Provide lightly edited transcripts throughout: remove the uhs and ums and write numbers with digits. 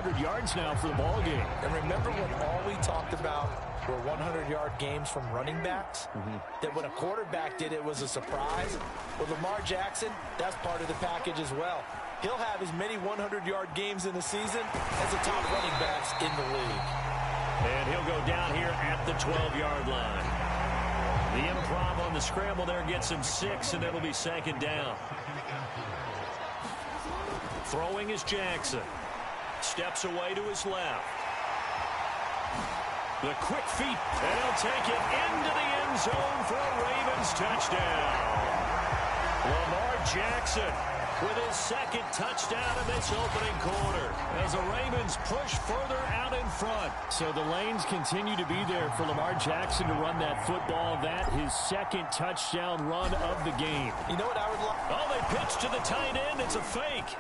100 yards now for the ball game. And remember when all we talked about were 100-yard games from running backs? That when a quarterback did it was a surprise? With Lamar Jackson, that's part of the package as well. He'll have as many 100-yard games in the season as the top running backs in the league. And he'll go down here at the 12-yard line. The improv on the scramble there gets him 6, and it'll be second down. Throwing is Jackson. Steps away to his left. The quick feet, and he'll take it into the end zone for a Ravens touchdown. Lamar Jackson with his second touchdown in this opening quarter as the Ravens push further out in front. So the lanes continue to be there for Lamar Jackson to run that football. That his second touchdown run of the game. You know what I would like? Oh, they pitch to the tight end. It's a fake.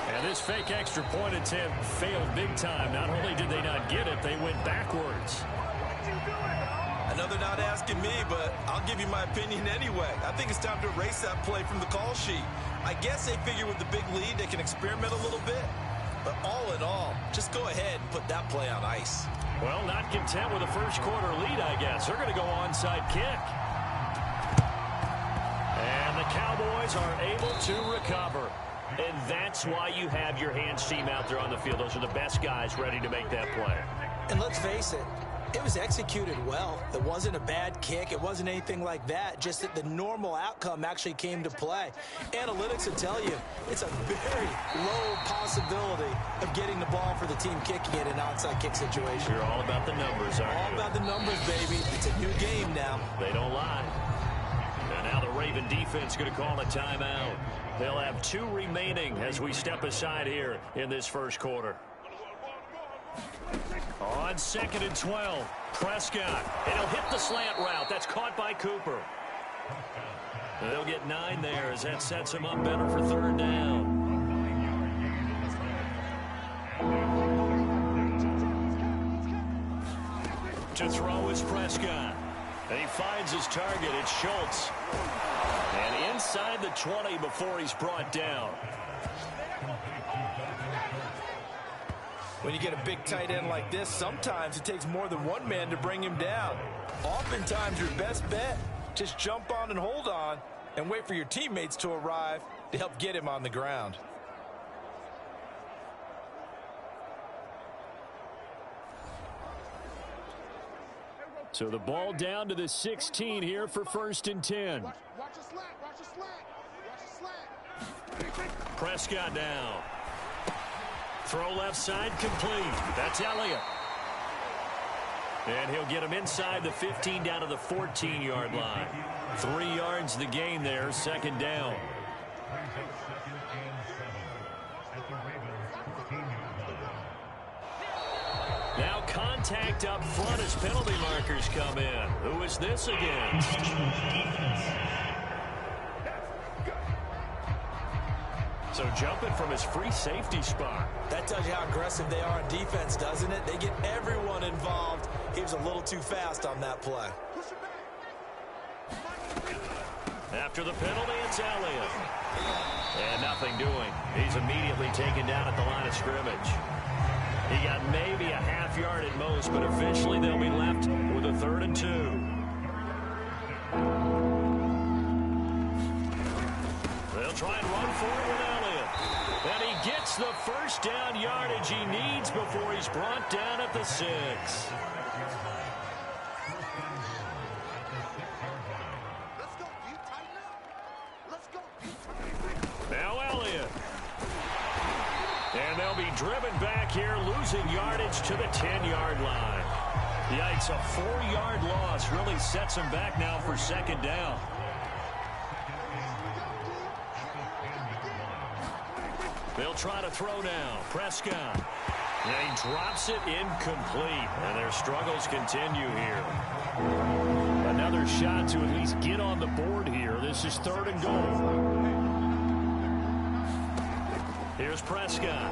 And this fake extra point attempt failed big time. Not only did they not get it, they went backwards. I know they're not asking me, but I'll give you my opinion anyway. I think it's time to erase that play from the call sheet. I guess they figure with the big lead they can experiment a little bit. But all in all, just go ahead and put that play on ice. Well, not content with a first quarter lead, I guess. They're going to go onside kick. And the Cowboys are able to recover. And that's why you have your hands team out there on the field. Those are the best guys ready to make that play. And let's face it, it was executed well. It wasn't a bad kick. It wasn't anything like that. Just that the normal outcome actually came to play. Analytics will tell you it's a very low possibility of getting the ball for the team kicking it in an onside kick situation. You're all about the numbers, aren't you? All about the numbers, baby. It's a new game now. They don't lie. And now the Raven defense going to call a timeout. They'll have 2 remaining as we step aside here in this first quarter. On 2nd and 12, Prescott. And he'll hit the slant route. That's caught by Cooper. They'll get 9 there as that sets him up better for 3rd down. To throw is Prescott. And he finds his target. It's Schultz. And inside the 20 before he's brought down. When you get a big tight end like this, sometimes it takes more than one man to bring him down. Oftentimes, your best bet, just jump on and hold on and wait for your teammates to arrive to help get him on the ground. So the ball down to the 16 here for 1st and 10. Watch the slant. Watch the slant. Watch the slant. Prescott now. Throw left side complete. That's Elliott. And he'll get him inside the 15 down to the 14-yard line. 3 yards the gain there, 2nd down. Now contact up front as penalty markers come in. Who is this against? So jumping from his free safety spot. That tells you how aggressive they are on defense, doesn't it? They get everyone involved. He was a little too fast on that play. After the penalty, it's Elliott. And nothing doing. He's immediately taken down at the line of scrimmage. He got maybe a half yard at most, but eventually they'll be left with a 3rd and 2. They'll try and run for it with Elliott. And he gets the 1st down yardage he needs before he's brought down at the 6. Now Elliott. And they'll be driven back here, losing yardage to the 10-yard line. Yikes, a 4-yard loss really sets them back now for 2nd down. They'll try to throw now. Prescott. And he drops it incomplete. And their struggles continue here. Another shot to at least get on the board here. This is 3rd and goal. Here's Prescott.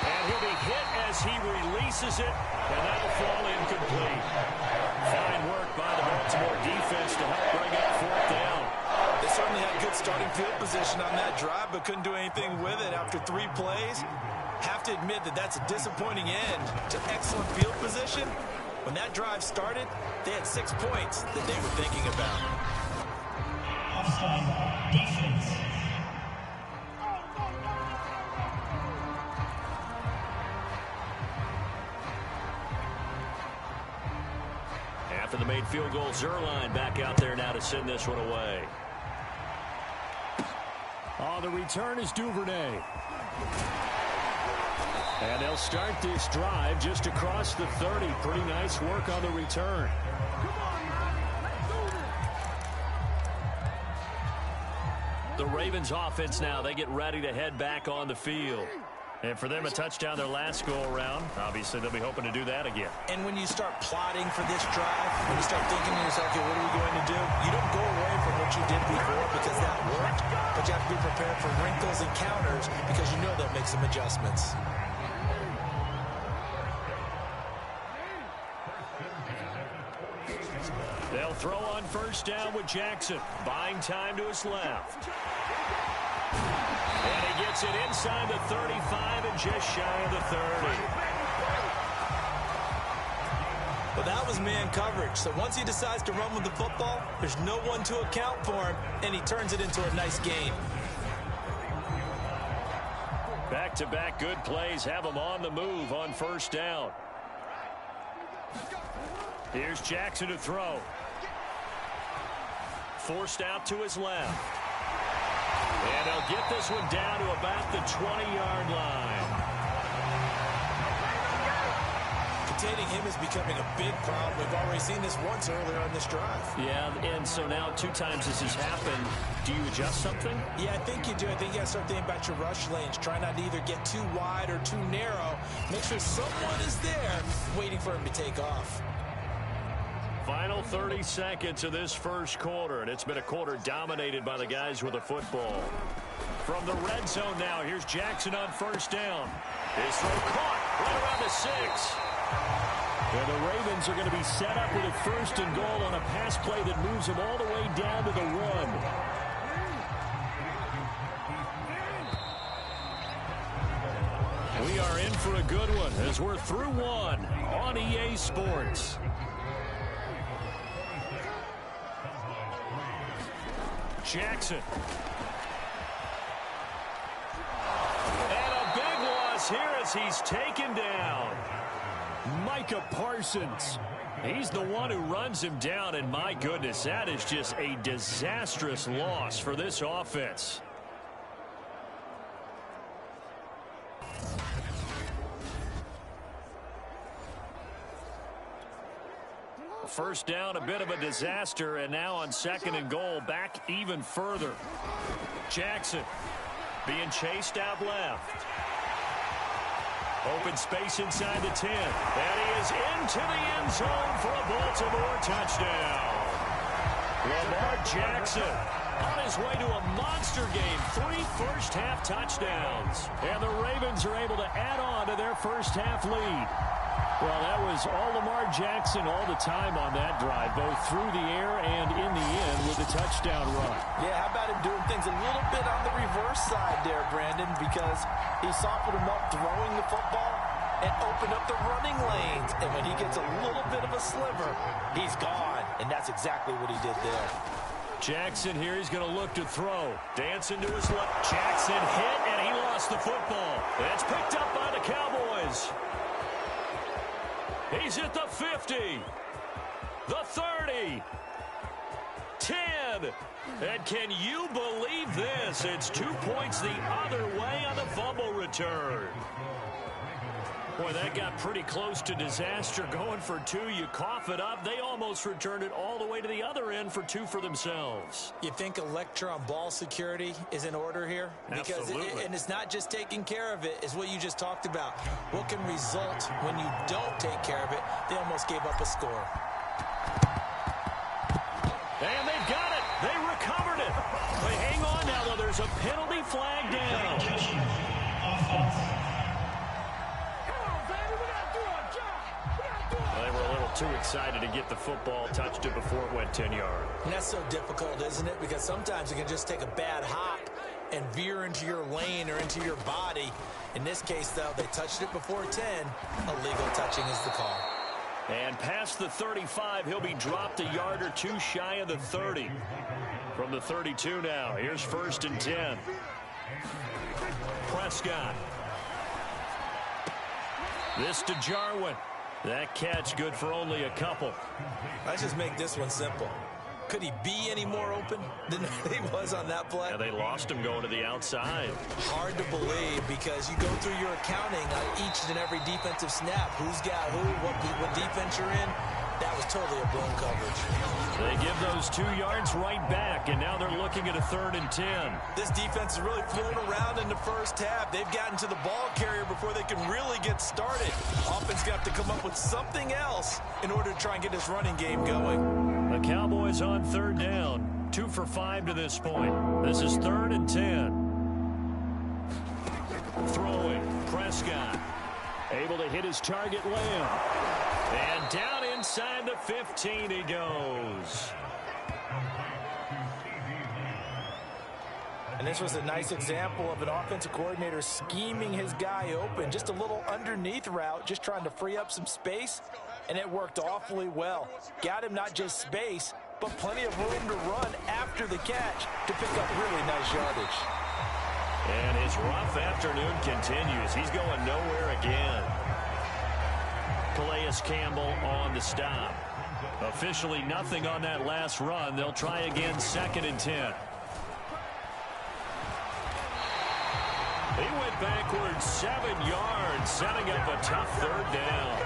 And he'll be hit as he releases it, and that'll fall incomplete. Fine work by the Baltimore defense to help bring up 4th down. They certainly had good starting field position on that drive, but couldn't do anything with it after 3 plays. Have to admit that that's a disappointing end to excellent field position. When that drive started, they had 6 points that they were thinking about. Offside defense. After the made field goal, Zerline back out there now to send this one away. On the return is Duvernay. And they'll start this drive just across the 30. Pretty nice work on the return. The Ravens offense now, they get ready to head back on the field. And for them, a touchdown their last go-around. Obviously, they'll be hoping to do that again. And when you start plotting for this drive, when you start thinking to yourself, okay, what are we going to do? You don't go away from what you did before because that worked. But you have to be prepared for wrinkles and counters because you know they'll make some adjustments. They'll throw on first down with Jackson. Buying time to his left. And he gets it inside the 35 and just shy of the 30. Well, that was man coverage. So once he decides to run with the football, there's no one to account for him, and he turns it into a nice gain. Back-to-back good plays have him on the move on first down. Here's Jackson to throw. Forced out to his left. And he'll get this one down to about the 20-yard line. Containing him is becoming a big problem. We've already seen this once earlier on this drive. Yeah, and so now 2 times this has happened. Do you adjust something? Yeah, I think you do. I think you got to start thinking about your rush lanes. Try not to either get too wide or too narrow. Make sure someone is there waiting for him to take off. Final 30 seconds of this first quarter, and it's been a quarter dominated by the guys with the football. From the red zone now, here's Jackson on first down. His throw caught right around the 6. And the Ravens are going to be set up with a first and goal on a pass play that moves them all the way down to the 1. We are in for a good one as we're through 1 on EA Sports. Jackson. And a big loss here as he's taken down. Micah Parsons. He's the one who runs him down, and my goodness, that is just a disastrous loss for this offense. First down, a bit of a disaster, and now on second and goal, back even further. Jackson being chased out left. Open space inside the 10. And he is into the end zone for a Baltimore touchdown. Lamar Jackson on his way to a monster game. 3 first-half touchdowns. And the Ravens are able to add on to their first-half lead. Well, that was all Lamar Jackson all the time on that drive, both through the air and in the end with the touchdown run. Yeah, how about him doing things a little bit on the reverse side there, Brandon, because he softened him up throwing the football and opened up the running lanes. And when he gets a little bit of a sliver, he's gone. And that's exactly what he did there. Jackson here, he's going to look to throw. Dancing to his left. Jackson hit, and he lost the football. It's picked up by the Cowboys. He's at the 50, the 30, 10, and can you believe this? It's 2 points the other way on the fumble return. Boy, that got pretty close to disaster. Going for 2, you cough it up. They almost returned it all the way to the other end for 2 for themselves. You think electron ball security is in order here? Because and it's not just taking care of it, it's what you just talked about. What can result when you don't take care of it? They almost gave up a score. And they've got it. They recovered it. But hang on now, though. There's a penalty flag down. too excited to get the football, touched it before it went 10 yards. And that's so difficult, isn't it? Because sometimes it can just take a bad hop and veer into your lane or into your body. In this case, though, they touched it before 10. Illegal touching is the call. And past the 35, he'll be dropped a yard or two shy of the 30. From the 32 now, here's 1st and 10. Prescott. This to Jarwin. That catch good for only a couple. Let's just make this one simple. Could he be any more open than he was on that play? Yeah, they lost him going to the outside. Hard to believe because you go through your accounting on each and every defensive snap. Who's got who, what defense you're in. That was totally a blown coverage. They give those 2 yards right back, and now they're looking at a 3rd and 10. This defense is really flown around in the first half. They've gotten to the ball carrier before they can really get started. Offense got to come up with something else in order to try and get this running game going. The Cowboys on 3rd down. 2 for 5 to this point. This is 3rd and 10. Throwing, Prescott. Able to hit his target, Lamb. And down inside the 15 he goes. And this was a nice example of an offensive coordinator scheming his guy open. Just a little underneath route, just trying to free up some space, and it worked awfully well. Got him not just space, but plenty of room to run after the catch to pick up really nice yardage. And his rough afternoon continues. He's going nowhere again. Calais Campbell on the stop. Officially nothing on that last run. They'll try again 2nd and 10. He went backwards 7 yards, setting up a tough 3rd down.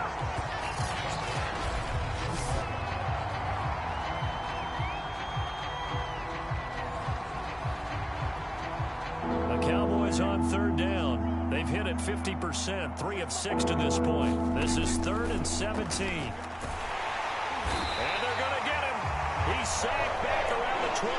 The Cowboys on 3rd down. They've hit it 50%, 3 of 6 to this point. This is 3rd and 17. And they're going to get him. He's sacked back around the 28.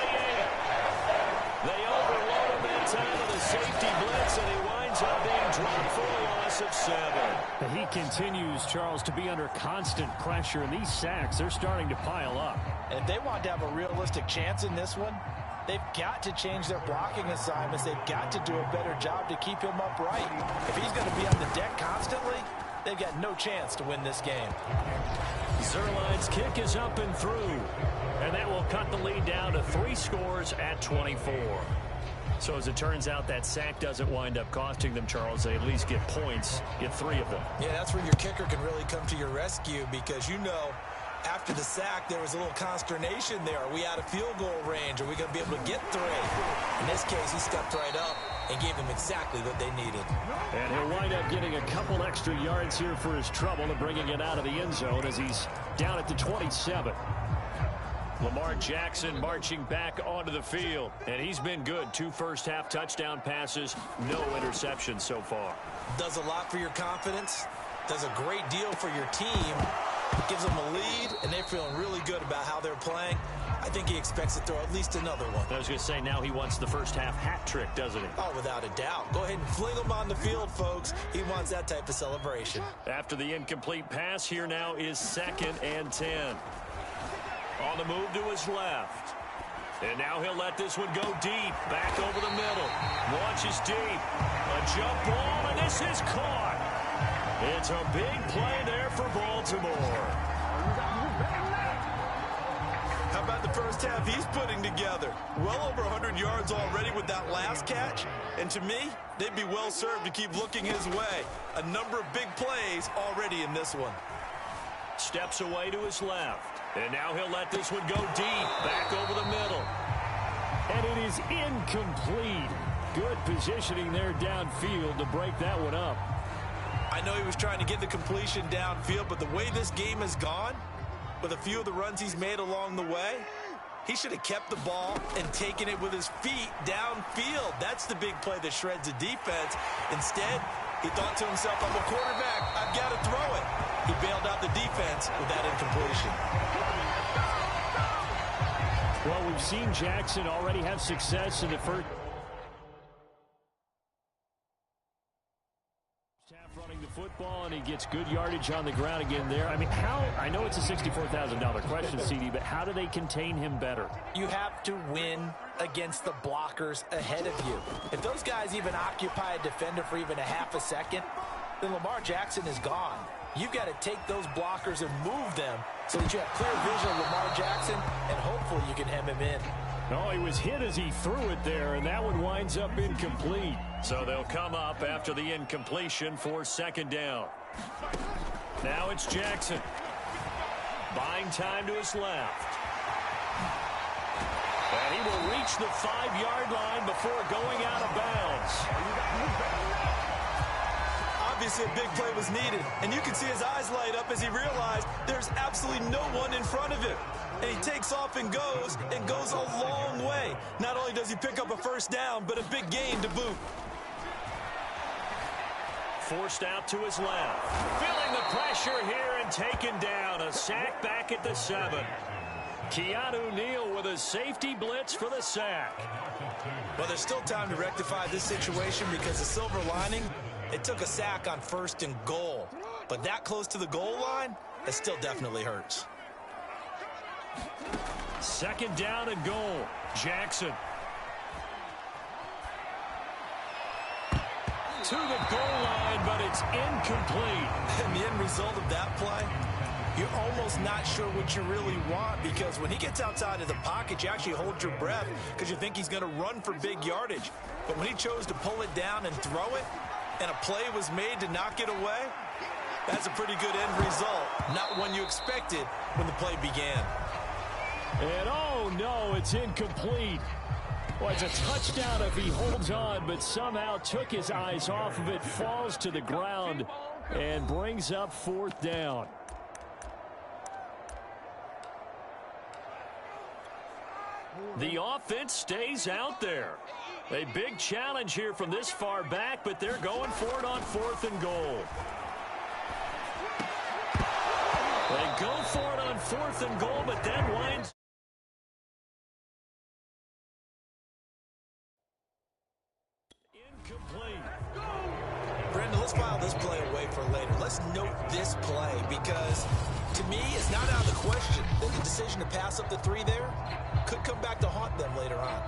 They overload him that time of the safety blitz, and he winds up being dropped for a loss of 7. He continues, Charles, to be under constant pressure, and these sacks, they're starting to pile up. And if they want to have a realistic chance in this one, they've got to change their blocking assignments. They've got to do a better job to keep him upright. If he's going to be on the deck constantly, they've got no chance to win this game. Zerline's kick is up and through. And that will cut the lead down to 3 scores at 24. So as it turns out, that sack doesn't wind up costing them, Charles. They at least get points, get 3 of them. Yeah, that's where your kicker can really come to your rescue because you know after the sack, there was a little consternation there. Are we out of field goal range? Are we going to be able to get 3? In this case, he stepped right up and gave them exactly what they needed. And he'll wind up getting a couple extra yards here for his trouble and bringing it out of the end zone as he's down at the 27. Lamar Jackson marching back onto the field, and he's been good. 2 first-half touchdown passes, no interceptions so far. Does a lot for your confidence, does a great deal for your team, gives them a lead, and they're feeling really good about how they're playing. I think he expects to throw at least another one. I was going to say, now he wants the first-half hat trick, doesn't he? Oh, without a doubt. Go ahead and fling him on the field, folks. He wants that type of celebration. After the incomplete pass, here now is 2nd and 10. On the move to his left. And now he'll let this one go deep. Back over the middle. Launches deep. A jump ball, and this is caught. It's a big play there for Baltimore. How about the first half he's putting together? Well over 100 yards already with that last catch. And to me, they'd be well served to keep looking his way. A number of big plays already in this one. Steps away to his left. And now he'll let this one go deep. Back over the middle. And it is incomplete. Good positioning there downfield to break that one up. I know he was trying to get the completion downfield, but the way this game has gone, with a few of the runs he's made along the way, he should have kept the ball and taken it with his feet downfield. That's the big play that shreds the defense. Instead, he thought to himself, I'm a quarterback. I've got to throw it. He bailed out the defense with that incompletion. Well, we've seen Jackson already have success in the first half running the football, and he gets good yardage on the ground again there. I mean, I know it's a $64,000 question, CD, but how do they contain him better? You have to win against the blockers ahead of you. If those guys even occupy a defender for even a half a second, then Lamar Jackson is gone. You've got to take those blockers and move them so that you have clear vision of Lamar Jackson, and hopefully you can hem him in. No, he was hit as he threw it there, and that one winds up incomplete. So they'll come up after the incompletion for second down. Now it's Jackson. Buying time to his left. And he will reach the 5-yard line before going out of bounds. Obviously, a big play was needed, and you can see his eyes light up as he realized there's absolutely no one in front of him. And he takes off and goes a long way. Not only does he pick up a first down, but a big gain to boot. Forced out to his left. Feeling the pressure here and taken down. A sack back at the 7. Keanu Neal with a safety blitz for the sack. Well, there's still time to rectify this situation because the silver lining, it took a sack on 1st and goal. But that close to the goal line, it still definitely hurts. Second down and goal. Jackson. To the goal line, but it's incomplete. And the end result of that play, you're almost not sure what you really want, because when he gets outside of the pocket, you actually hold your breath because you think he's going to run for big yardage. But when he chose to pull it down and throw it, and a play was made to knock it away, that's a pretty good end result. Not one you expected when the play began. And oh no, it's incomplete. Well, it's a touchdown if he holds on, but somehow took his eyes off of it, falls to the ground, and brings up 4th down. The offense stays out there. A big challenge here from this far back, but they're going for it on 4th and goal. They go for it on 4th and goal, but then winds. Incomplete. Brandon, let's file this play away for later. Let's note this play because, to me, it's not out of the question that the decision to pass up the 3 there could come back to haunt them later on.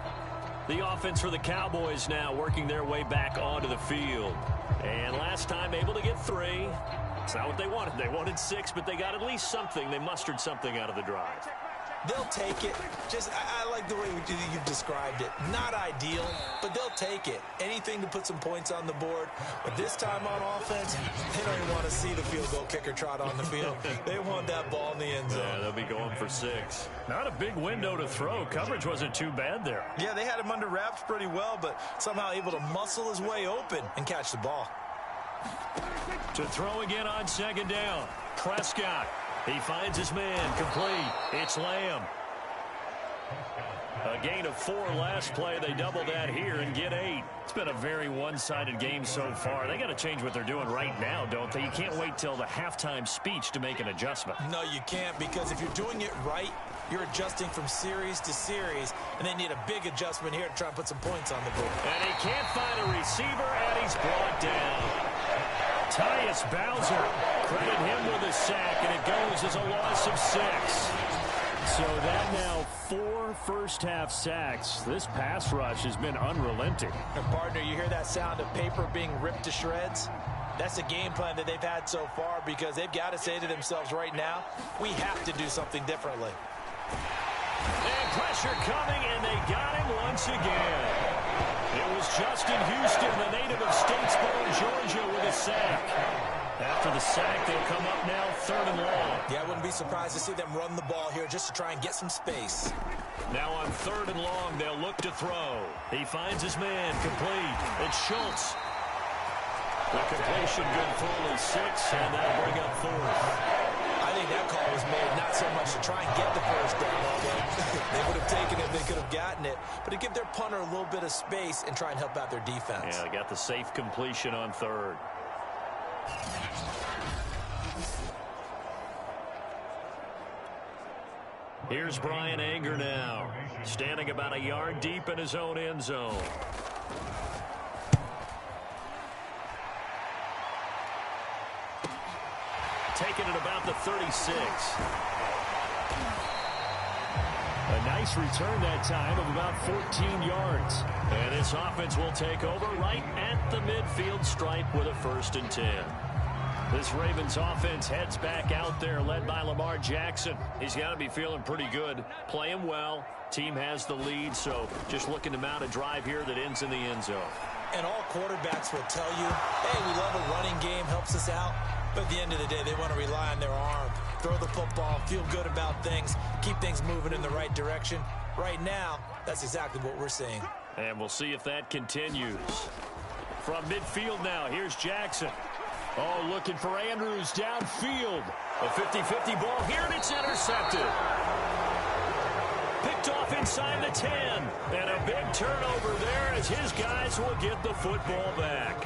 The offense for the Cowboys now working their way back onto the field. And last time able to get 3. It's not what they wanted. They wanted 6, but they got at least something. They mustered something out of the drive. They'll take it. I like the way you've described it. Not ideal, but they'll take it. Anything to put some points on the board. But this time on offense, they don't even want to see the field goal kicker trot on the field. They want that ball in the end zone. Yeah, they'll be going for 6. Not a big window to throw. Coverage wasn't too bad there. Yeah, they had him under wraps pretty well, but somehow able to muscle his way open and catch the ball. To throw again on second down. Prescott. He finds his man complete. It's Lamb. A gain of 4 last play. They double that here and get 8. It's been a very one-sided game so far. They got to change what they're doing right now, don't they? You can't wait till the halftime speech to make an adjustment. No, you can't, because if you're doing it right, you're adjusting from series to series, and they need a big adjustment here to try and put some points on the board. And he can't find a receiver, and he's brought down. Tyus Bowser, credit him with a sack, and it goes as a loss of 6. So that now 4 first-half sacks. This pass rush has been unrelenting. And partner, you hear that sound of paper being ripped to shreds? That's the game plan that they've had so far, because they've got to say to themselves right now, we have to do something differently. And pressure coming, and they got him once again. It was Justin Houston, the native of Statesboro, Georgia, with a sack. After the sack, they'll come up now 3rd and long. Yeah, I wouldn't be surprised to see them run the ball here just to try and get some space. Now on 3rd and long, they'll look to throw. He finds his man complete. It's Schultz. The completion good for only 6, and that'll bring up 4th. I think that call was made not so much to try and get the first down, although they would have taken it if they could have gotten it, but to give their punter a little bit of space and try and help out their defense. Yeah, they got the safe completion on 3rd. Here's Brian Anger now, standing about a yard deep in his own end zone. take it at about the 36. A nice return that time of about 14 yards. And this offense will take over right at the midfield stripe with a 1st and 10. This Ravens offense heads back out there, led by Lamar Jackson. He's got to be feeling pretty good, playing well. Team has the lead, so just looking to mount a drive here that ends in the end zone. And all quarterbacks will tell you, hey, we love a running game, helps us out. But at the end of the day, they want to rely on their arm, throw the football, feel good about things, keep things moving in the right direction. Right now, that's exactly what we're seeing. And we'll see if that continues. From midfield now, here's Jackson. Oh, looking for Andrews downfield. A 50-50 ball here, and it's intercepted. Picked off inside the 10. And a big turnover there as his guys will get the football back.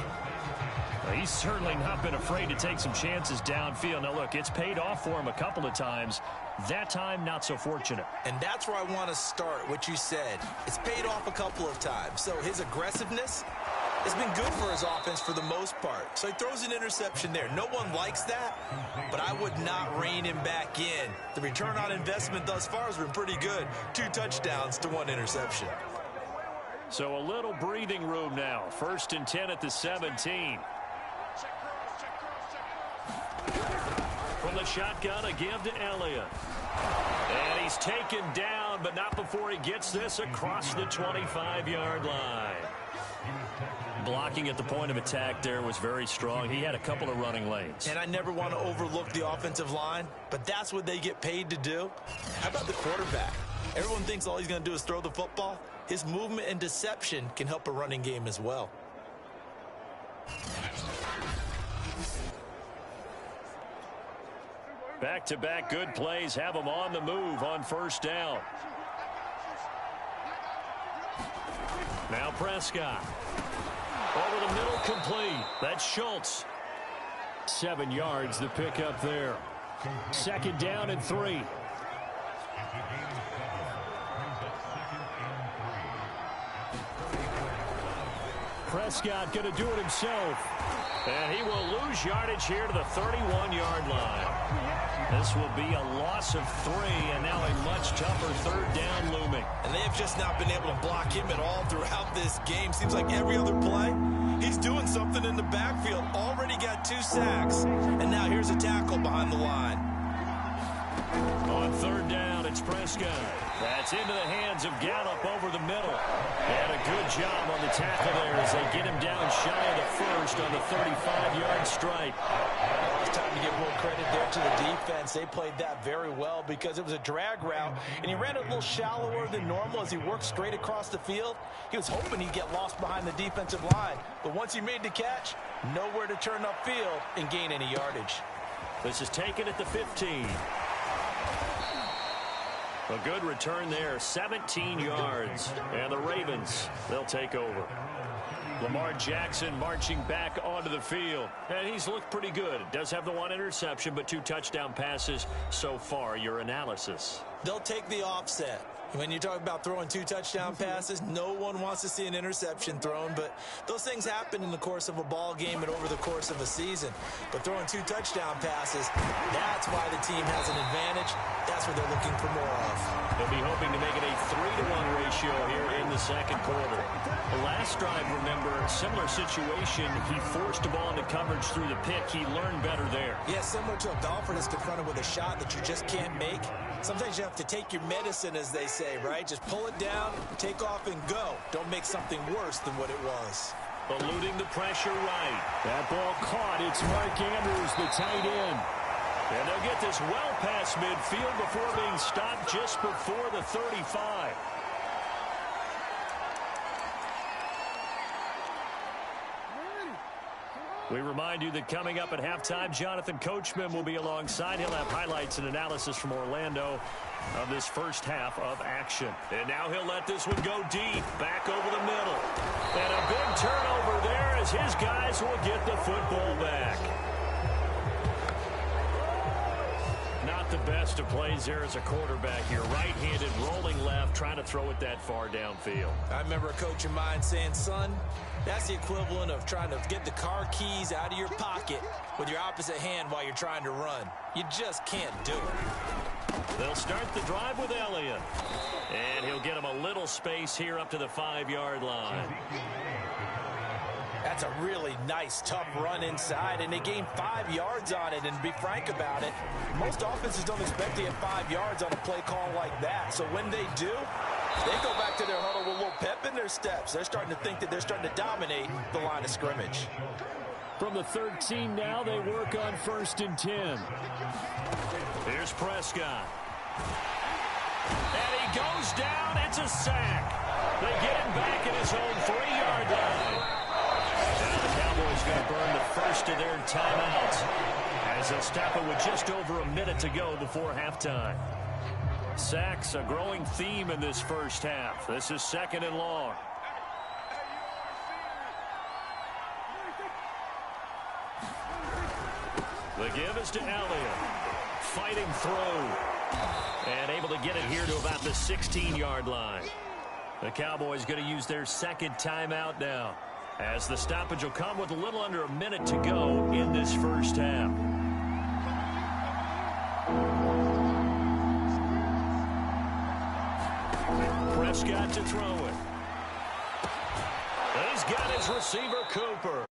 Well, he's certainly not been afraid to take some chances downfield. Now, look, it's paid off for him a couple of times. That time, not so fortunate. And that's where I want to start, what you said. It's paid off a couple of times. So his aggressiveness has been good for his offense for the most part. So he throws an interception there. No one likes that, but I would not rein him back in. The return on investment thus far has been pretty good. 2 touchdowns to 1 interception. So a little breathing room now. 1st and 10 at the 17. From the shotgun, a give to Elliott. And he's taken down, but not before he gets this across the 25-yard line. Blocking at the point of attack there was very strong. He had a couple of running lanes. And I never want to overlook the offensive line, but that's what they get paid to do. How about the quarterback? Everyone thinks all he's going to do is throw the football. His movement and deception can help a running game as well. Back-to-back good plays have him on the move on 1st down. Now Prescott. Over the middle, complete. That's Schultz. 7 yards, the pickup there. 2nd down and 3. Prescott going to do it himself. And he will lose yardage here to the 31-yard line. This will be a loss of 3, and now a much tougher 3rd down looming. And they have just not been able to block him at all throughout this game. Seems like every other play, he's doing something in the backfield. Already got 2 sacks, and now here's a tackle behind the line. On 3rd down, it's Prescott. That's into the hands of Gallup over the middle. And a good job on the tackle there as they get him down shy of the 1st on the 35-yard stripe. It's time to give more credit there to the defense. They played that very well because it was a drag route, and he ran it a little shallower than normal as he worked straight across the field. He was hoping he'd get lost behind the defensive line, but once he made the catch, nowhere to turn upfield and gain any yardage. This is taken at the 15. A good return there, 17 yards. And the Ravens, they'll take over. Lamar Jackson marching back onto the field. And he's looked pretty good. Does have the 1 interception, but 2 touchdown passes so far. Your analysis? They'll take the offset. When you talk about throwing 2 touchdown passes, no one wants to see an interception thrown, but those things happen in the course of a ball game and over the course of a season. But throwing 2 touchdown passes, that's why the team has an advantage. That's what they're looking for more of. They'll be hoping to make it a 3-to-1 ratio here in the 2nd quarter. The last drive, remember, similar situation. He forced the ball into coverage through the pick. He learned better there. Yeah, similar to a golfer that's confronted with a shot that you just can't make. Sometimes you have to take your medicine, as they say, right? Just pull it down, take off, and go. Don't make something worse than what it was. Eluding the pressure right. That ball caught. It's Mark Andrews, the tight end. And they'll get this well past midfield before being stopped just before the 35. We remind you that coming up at halftime, Jonathan Coachman will be alongside. He'll have highlights and analysis from Orlando of this first half of action. And now he'll let this one go deep, back over the middle. And a big turnover there as his guys will get the football back. Not the best of plays there as a quarterback. You're right-handed, rolling left, trying to throw it that far downfield. I remember a coach of mine saying, son, that's the equivalent of trying to get the car keys out of your pocket with your opposite hand while you're trying to run. You just can't do it. They'll start the drive with Elliott. And he'll get him a little space here up to the 5-yard line. That's a really nice, tough run inside, and they gained 5 yards on it. And to be frank about it, most offenses don't expect to get 5 yards on a play call like that. So when they do, they go back to their huddle with a little pep in their steps. They're starting to think that they're starting to dominate the line of scrimmage. From the 13 now, they work on 1st and 10. Here's Prescott. And he goes down. It's a sack. They get him back at his own 3-yard line. Now the Cowboys going to burn the first of their timeouts as they'll stop it with just over a minute to go before halftime. Sacks, a growing theme in this first half. This is 2nd and long. The give is to Elliott. Fighting through. And able to get it here to about the 16-yard line. The Cowboys going to use their 2nd timeout now, as the stoppage will come with a little under a minute to go in this first half. Prescott to throw it. He's got his receiver, Cooper.